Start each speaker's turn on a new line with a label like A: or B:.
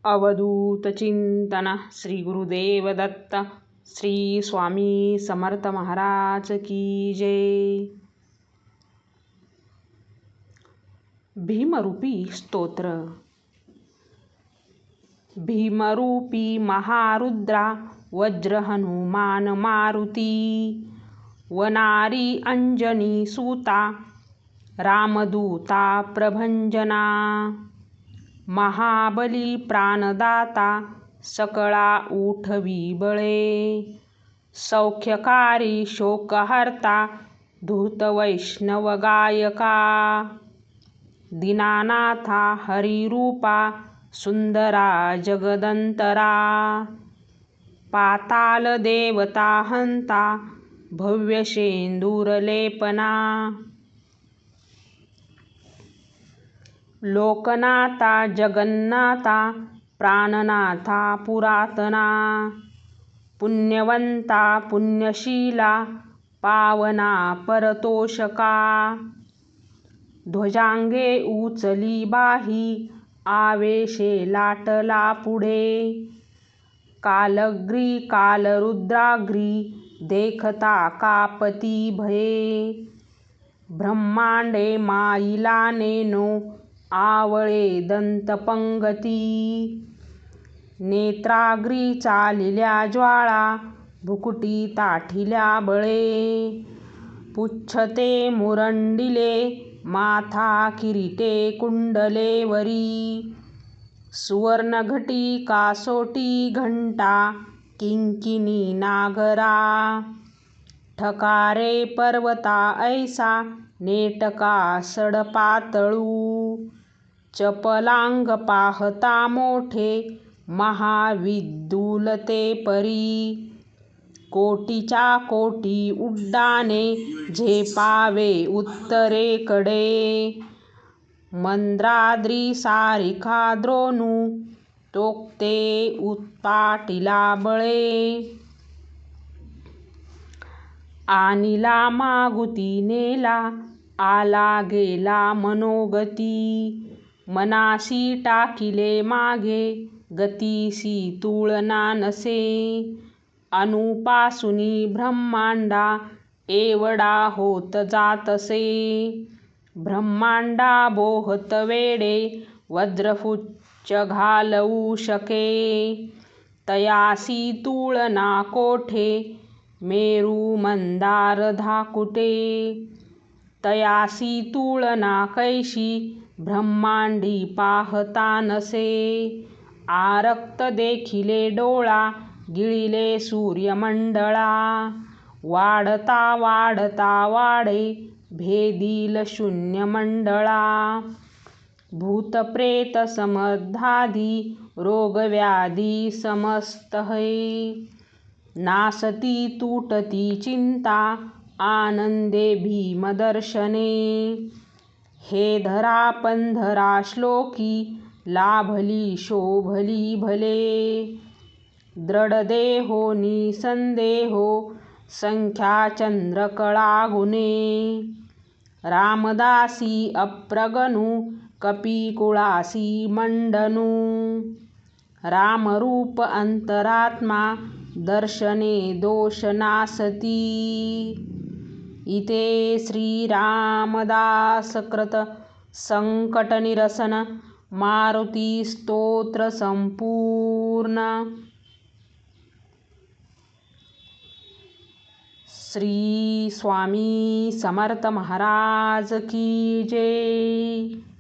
A: अवधूत चिंतन श्री गुरुदेव दत्त श्री स्वामी समर्थ महाराज की जय। भीमरूपी स्तोत्र। भीमरूपी महारुद्रा वज्र हनुमान मारुती, वनारी अंजनी सूता रामदूता प्रभंजना, महाबली प्राणदाता सकळा उठवी बळे, सौख्यकारी शोकहर्ता धूत वैष्णव गायका, दीनानाथा हरिरूपा सुंदरा जगदंतरा, पाताल देवता हंता भव्य शेंदूरलेपना, लोकनाथा जगन्नाथा प्राणनाथा पुरातना, पुण्यवंता पुण्यशीला पावना परतोषका, ध्वजांगे उचली बाही आवेशे लाटला पुढे, कालग्री कालरुद्राग्री देखता कापती भये, ब्रह्मांडे माईला नेनो आवळे दंतपंगती, नेत्राग्री चालिल्या ज्वाळा भुकुटी ताठिल्या बळे, पुच्छते मुरंडिले माथा किरीटे कुंडले वरी, सुवर्णघटी कासोटी घंटा किंकिणी नागरा, ठकारे पर्वता ऐसा नेटका सडपातळू, चपलांग पाहता मोठे महाविद्युल ते परी, कोटीच्या कोटी उड्डाणे झेपावे उत्तरेकडे, मंद्राद्री सारिखा द्रोणू तोक्ते उत्पाटिला बळे, आनिला मागुती नेला आला गेला मनोगती, मनासी टाकिले मागे गतीसी तुळना नसे, अणुपासूनी ब्रह्मांडा एवढा होत जातसे, ब्रह्मांडा बोहत वेडे वज्रफुच्च घालवू शके, तयासी तुळना कोठे मेरू मंदार धाकुटे, तयासी तुळना कैशी ब्रह्मांडी पाहता नसे, आरक्त देखिले डोळा गिळिले सूर्यमंडळा, वाढता वाढता वाढे भेदिल शून्यमंडळा, भूतप्रेत समधादी रोगव्याधी समस्त है, नासती तुटती चिंता आनंदे भीमदर्शने, हे धरा पंधरा श्लोकी लाभली शोभली भले, दृढदेहो निसंदेहो संख्या चंद्रकळा गुणे, रामदासी अप्रगणू कपिकुळासी मंडनू, रामरूप अंतरात्मा दर्शने दोष नासती, इथे श्रीरामदासकृत संकटनिरसन मारुती स्तोत्र संपूर्ण। श्री स्वामी समर्थ महाराज की जय।